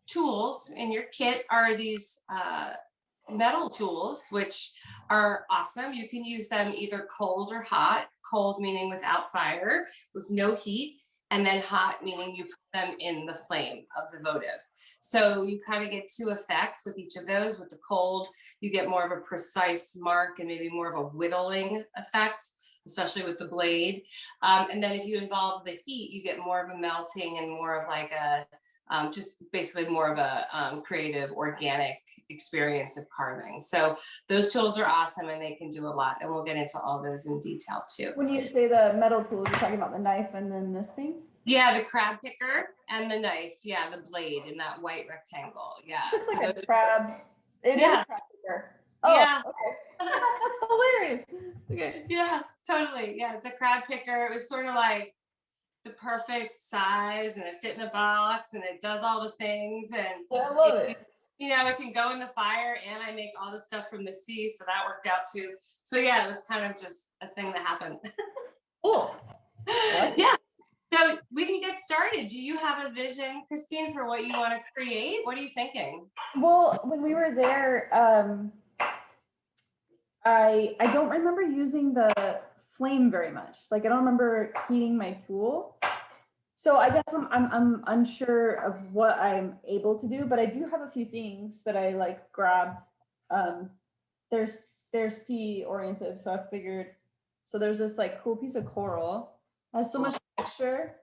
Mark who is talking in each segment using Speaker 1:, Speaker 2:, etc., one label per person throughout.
Speaker 1: tools in your kit are these metal tools, which are awesome. You can use them either cold or hot. Cold meaning without fire, with no heat, and then hot meaning you put them in the flame of the votive. So you kind of get two effects with each of those. With the cold, you get more of a precise mark and maybe more of a whittling effect, especially with the blade. And then if you involve the heat, you get more of a melting and more of like a just basically more of a creative, organic experience of carving. So those tools are awesome and they can do a lot. And we'll get into all those in detail too.
Speaker 2: When you say the metal tools, you're talking about the knife and then this thing?
Speaker 1: Yeah, the crab picker and the knife. Yeah, the blade in that white rectangle. Yeah.
Speaker 2: This looks like a crab. It is a crab picker. Oh,
Speaker 1: yeah.
Speaker 2: Okay. That's hilarious. Okay.
Speaker 1: Yeah, totally. Yeah, it's a crab picker. It was sort of like the perfect size and it fit in a box and it does all the things, and
Speaker 2: I love it.
Speaker 1: You know, it can go in the fire, and I make all the stuff from the sea, so that worked out too. So yeah, it was kind of just a thing that happened.
Speaker 2: Cool.
Speaker 1: Yeah, so we can get started. Do you have a vision, Christine, for what you want to create? What are you thinking?
Speaker 2: Well, when we were there, I don't remember using the flame very much. Like I don't remember heating my tool. So I guess I'm unsure of what I'm able to do, but I do have a few things that I like grabbed. They're sea oriented, so I figured. So there's this like cool piece of coral. It has so much texture.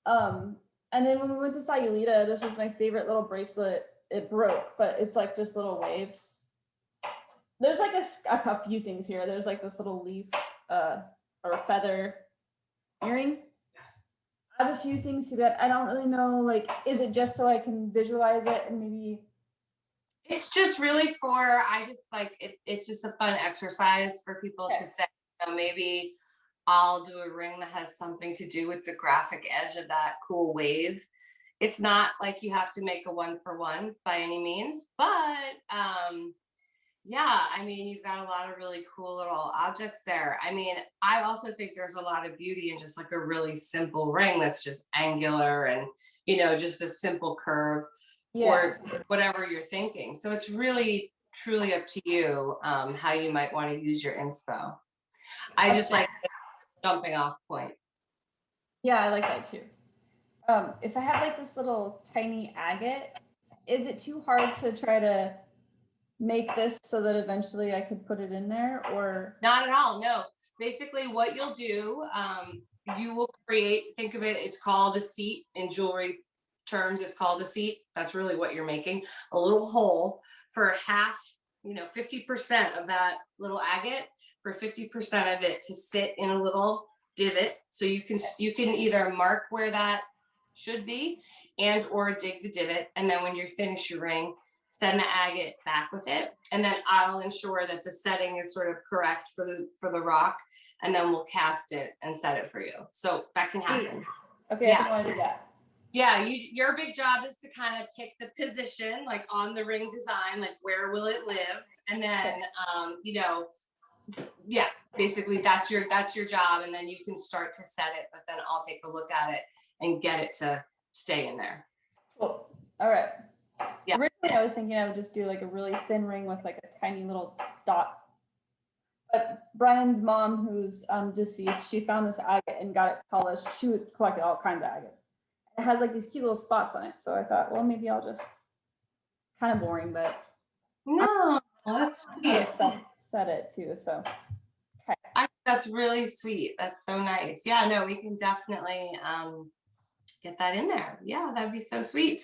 Speaker 2: And then when we went to Sayulita, this was my favorite little bracelet. It broke, but it's like just little waves. There's like a few things here. There's like this little leaf or a feather earring. I have a few things here that I don't really know. Like, is it just so I can visualize it and maybe?
Speaker 1: It's just really for, I just like it. It's just a fun exercise for people to say, you know, maybe I'll do a ring that has something to do with the graphic edge of that cool wave. It's not like you have to make a 1-for-1 by any means, but yeah, I mean, you've got a lot of really cool little objects there. I mean, I also think there's a lot of beauty in just like a really simple ring that's just angular and, you know, just a simple curve or whatever you're thinking. So it's really, truly up to you how you might want to use your inspo. I just like the jumping off point.
Speaker 2: Yeah, I like that too. If I have like this little tiny agate, is it too hard to try to make this so that eventually I could put it in there, or?
Speaker 1: Not at all, no. Basically what you'll do, you will create, think of it, it's called a seat in jewelry terms, it's called a seat. That's really what you're making, a little hole for half, you know, 50% of that little agate, for 50% of it to sit in a little divot. So you can either mark where that should be and or dig the divot, and then when you finish your ring, send the agate back with it, and then I'll ensure that the setting is sort of correct for the rock, and then we'll cast it and set it for you. So that can happen.
Speaker 2: Okay, yeah. I want to do that.
Speaker 1: Yeah, your big job is to kind of pick the position, like on the ring design, like where will it live, and then you know, yeah, basically that's your job, and then you can start to set it, but then I'll take a look at it and get it to stay in there.
Speaker 2: Cool. All right. Yeah. Originally, I was thinking I would just do like a really thin ring with like a tiny little dot. But Brian's mom, who's deceased, she found this agate and got it polished. She would collect all kinds of agates. It has like these cute little spots on it. So I thought, well, maybe I'll just, kind of boring, but.
Speaker 1: No, that's sweet.
Speaker 2: Set it too, so.
Speaker 1: Okay. That's really sweet. That's so nice. Yeah, no, we can definitely get that in there. Yeah, that'd be so sweet.